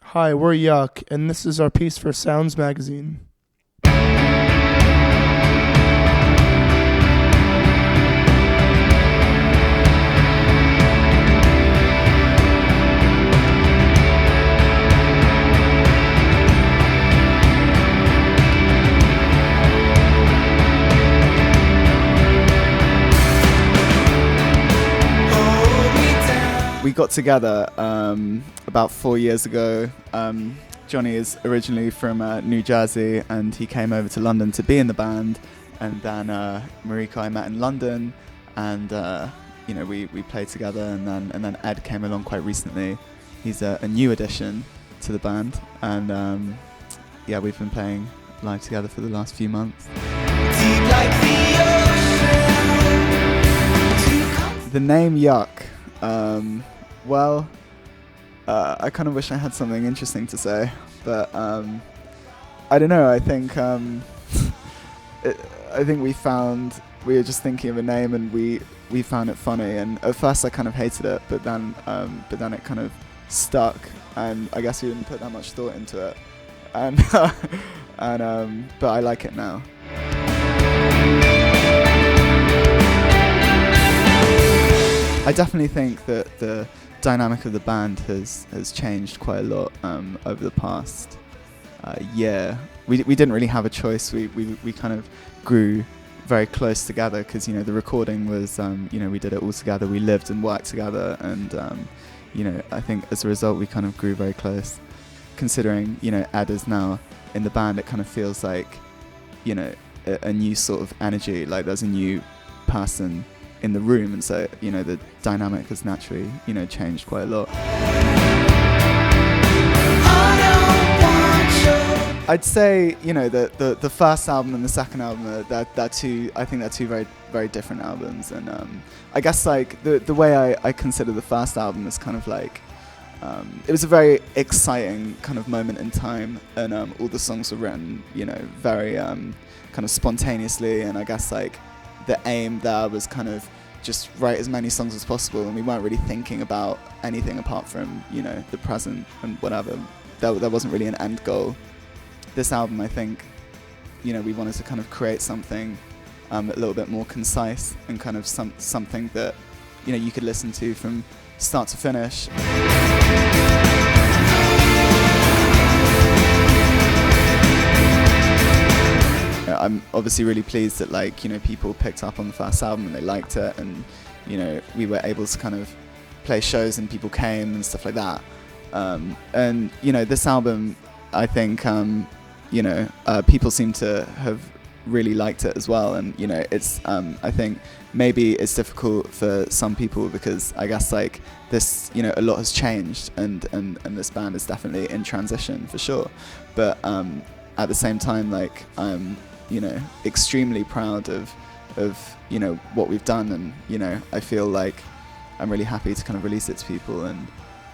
Hi, we're Yuck, and this is our piece for Sounds Magazine. We got together about 4 years ago. Johnny is originally from New Jersey, and he came over to London to be in the band. And then Marika I met in London, and we played together. And then Ed came along quite recently. He's a new addition to the band, and we've been playing live together for the last few months. Deep like the name Yuck. I kind of wish I had something interesting to say, but I don't know. I think we were just thinking of a name, and we found it funny. And at first, I kind of hated it, but then it kind of stuck, and I guess we didn't put that much thought into it, and but I like it now. I definitely think that the dynamic of the band has changed quite a lot over the past year. We didn't really have a choice. We kind of grew very close together because the recording was we did it all together. We lived and worked together, and I think as a result we kind of grew very close. Considering Ed is now in the band, it kind of feels like a new sort of energy. Like there's a new person in the room, and so the dynamic has naturally changed quite a lot. I'd say the first album and the second album they're two very very different albums, and I guess like the way I consider the first album is kind of like it was a very exciting kind of moment in time, and all the songs were written very kind of spontaneously, and I guess like the aim there was kind of just write as many songs as possible, and we weren't really thinking about anything apart from the present and whatever. There wasn't really an end goal. This album, I think, we wanted to kind of create something a little bit more concise, and kind of something that you could listen to from start to finish. I'm obviously really pleased that people picked up on the first album and they liked it, and we were able to kind of play shows and people came and stuff like that. And this album, I think people seem to have really liked it as well, and it's I think maybe it's difficult for some people because I guess like this a lot has changed, and this band is definitely in transition for sure, but at the same time I'm extremely proud of what we've done, and I feel like I'm really happy to kind of release it to people, and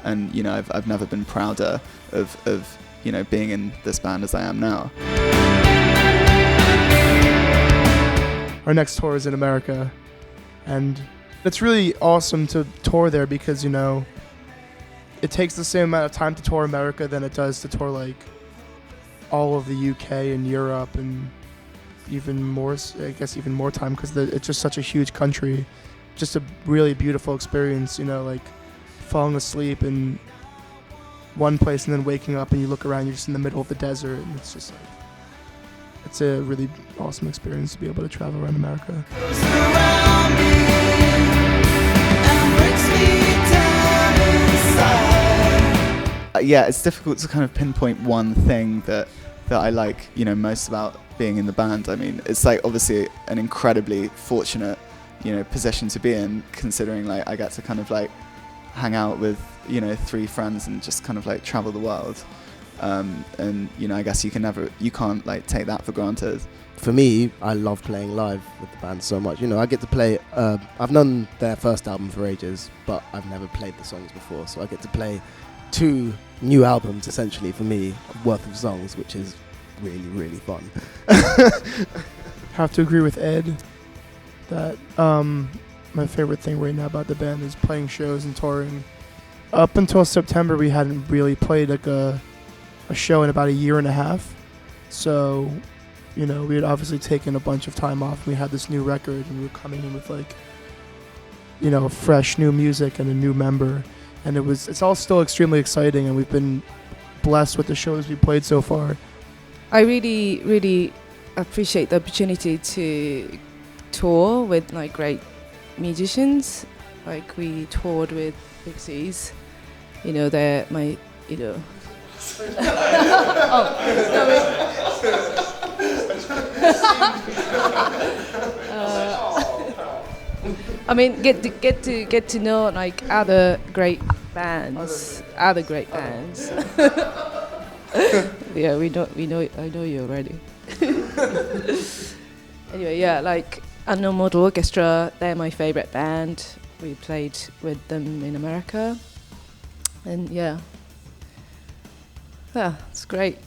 I've never been prouder of being in this band as I am now. Our next tour is in America, and it's really awesome to tour there because it takes the same amount of time to tour America than it does to tour like all of the UK and Europe, and even more time because it's just such a huge country. Just a really beautiful experience, like falling asleep in one place and then waking up and you look around, you're just in the middle of the desert, and it's just like, it's a really awesome experience to be able to travel around America. Yeah, it's difficult to kind of pinpoint one thing that I like most about being in the band. I mean, it's like obviously an incredibly fortunate position to be in, considering like I get to kind of like hang out with 3 friends and just kind of like travel the world, and I guess you can't like take that for granted. For me, I love playing live with the band so much. I get to play, I've known their first album for ages, but I've never played the songs before, so I get to play 2 new albums essentially for me worth of songs, which is really really fun. Have to agree with Ed that my favorite thing right now about the band is playing shows and touring, Up until September, we hadn't really played like a show in about a year and a half. So, you know, we had obviously taken a bunch of time off. We had this new record, and we were coming in with like, you know, fresh new music and a new member, and it's all still extremely exciting, and we've been blessed with the shows we played so far. I really, really appreciate the opportunity to tour with like great musicians. Like we toured with Pixies, you know, they're my, you know. I mean, get to know like other great bands. Yeah, I know you already. Anyway, yeah, like Unknown Model Orchestra, they're my favorite band. We played with them in America, and yeah, it's great.